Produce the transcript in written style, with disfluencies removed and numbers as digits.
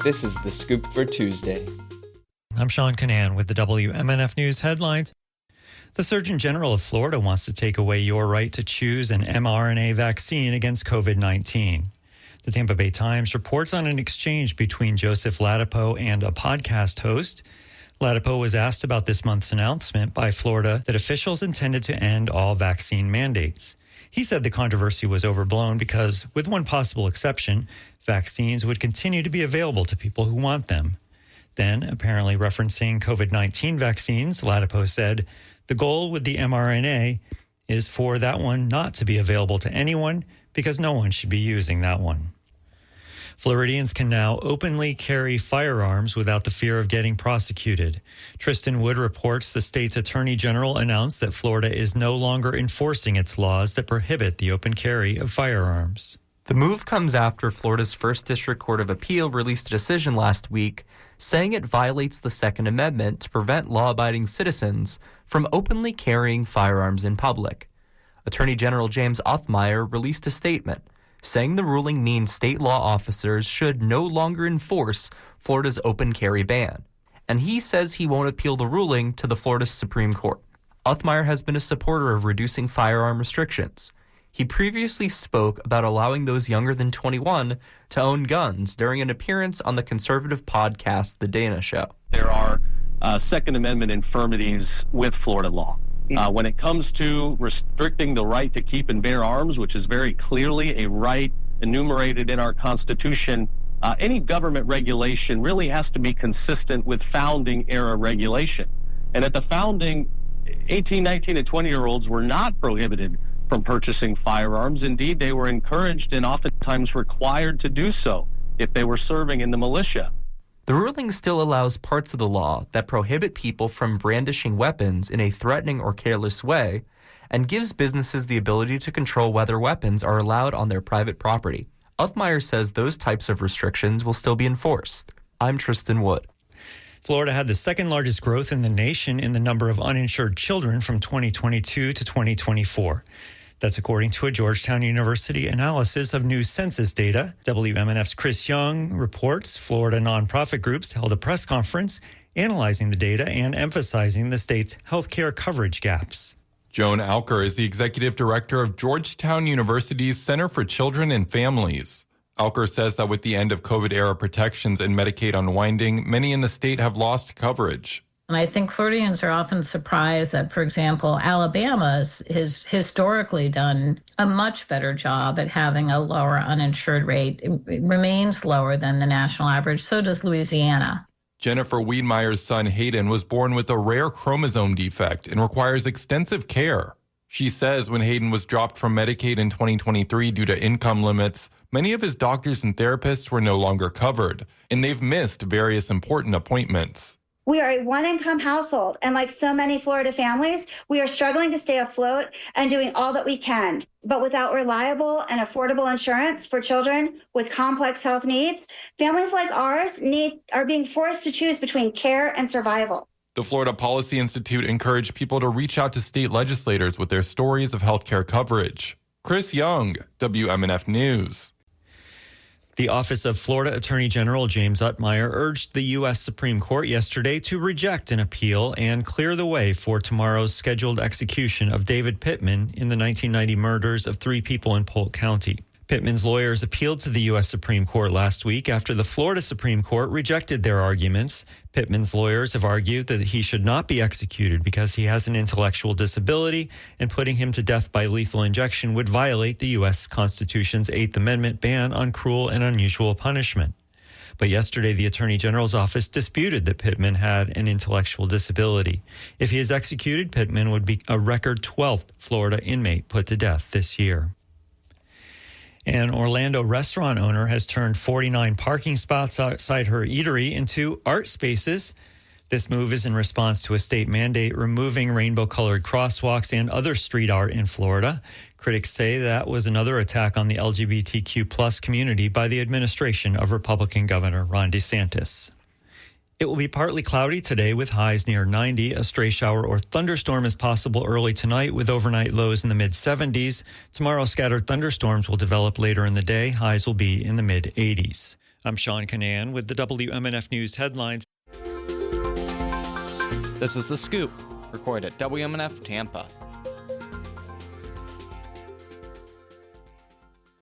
This is The Scoop for Tuesday. I'm Sean Canan with the WMNF News headlines. The Surgeon General of Florida wants to take away your right to choose an mRNA vaccine against COVID-19. The Tampa Bay Times reports on an exchange between Joseph Ladapo and a podcast host. Ladapo was asked about this month's announcement by Florida that officials intended to end all vaccine mandates. He said the controversy was overblown because, with one possible exception, vaccines would continue to be available to people who want them. Then, apparently referencing COVID-19 vaccines, Ladapo said, the goal with the mRNA is for that one not to be available to anyone because no one should be using that one. Floridians can now openly carry firearms without the fear of getting prosecuted. Tristan Wood reports the state's attorney general announced that Florida is no longer enforcing its laws that prohibit the open carry of firearms. The move comes after Florida's First District Court of Appeal released a decision last week saying it violates the Second Amendment to prevent law-abiding citizens from openly carrying firearms in public. Attorney General James Othmeyer released a statement saying the ruling means state law officers should no longer enforce Florida's open carry ban, and he says he won't appeal the ruling to the Florida Supreme Court. Othmeyer has been a supporter of reducing firearm restrictions. He previously spoke about allowing those younger than 21 to own guns during an appearance on the conservative podcast, The Dana Show. There are Second Amendment infirmities with Florida law. When it comes to restricting the right to keep and bear arms, which is very clearly a right enumerated in our Constitution, any government regulation really has to be consistent with founding era regulation. And at the founding, 18, 19, and 20-year-olds were not prohibited from purchasing firearms. Indeed, they were encouraged and oftentimes required to do so if they were serving in the militia. The ruling still allows parts of the law that prohibit people from brandishing weapons in a threatening or careless way and gives businesses the ability to control whether weapons are allowed on their private property. Othmeyer says those types of restrictions will still be enforced. I'm Tristan Wood. Florida had the second largest growth in the nation in the number of uninsured children from 2022 to 2024. That's according to a Georgetown University analysis of new census data. WMNF's Chris Young reports Florida nonprofit groups held a press conference analyzing the data and emphasizing the state's health care coverage gaps. Joan Alker is the executive director of Georgetown University's Center for Children and Families. Alker says that with the end of COVID-era protections and Medicaid unwinding, many in the state have lost coverage. And I think Floridians are often surprised that, for example, Alabama has historically done a much better job at having a lower uninsured rate. It remains lower than the national average. So does Louisiana. Jennifer Wiedmeyer's son Hayden was born with a rare chromosome defect and requires extensive care. She says when Hayden was dropped from Medicaid in 2023 due to income limits, many of his doctors and therapists were no longer covered, and they've missed various important appointments. We are a one-income household, and like so many Florida families, we are struggling to stay afloat and doing all that we can. But without reliable and affordable insurance for children with complex health needs, families like ours are being forced to choose between care and survival. The Florida Policy Institute encouraged people to reach out to state legislators with their stories of healthcare coverage. Chris Young, WMNF News. The Office of Florida Attorney General James Othmeyer urged the U.S. Supreme Court yesterday to reject an appeal and clear the way for tomorrow's scheduled execution of David Pittman in the 1990 murders of 3 people in Polk County. Pittman's lawyers appealed to the U.S. Supreme Court last week after the Florida Supreme Court rejected their arguments. Pittman's lawyers have argued that he should not be executed because he has an intellectual disability, and putting him to death by lethal injection would violate the U.S. Constitution's 8th Amendment ban on cruel and unusual punishment. But yesterday, the Attorney General's office disputed that Pittman had an intellectual disability. If he is executed, Pittman would be a record 12th Florida inmate put to death this year. An Orlando restaurant owner has turned 49 parking spots outside her eatery into art spaces. This move is in response to a state mandate removing rainbow-colored crosswalks and other street art in Florida. Critics say that was another attack on the LGBTQ plus community by the administration of Republican Governor Ron DeSantis. It will be partly cloudy today with highs near 90. A stray shower or thunderstorm is possible early tonight with overnight lows in the mid-70s. Tomorrow, scattered thunderstorms will develop later in the day. Highs will be in the mid-80s. I'm Sean Canan with the WMNF News headlines. This is The Scoop, recorded at WMNF Tampa.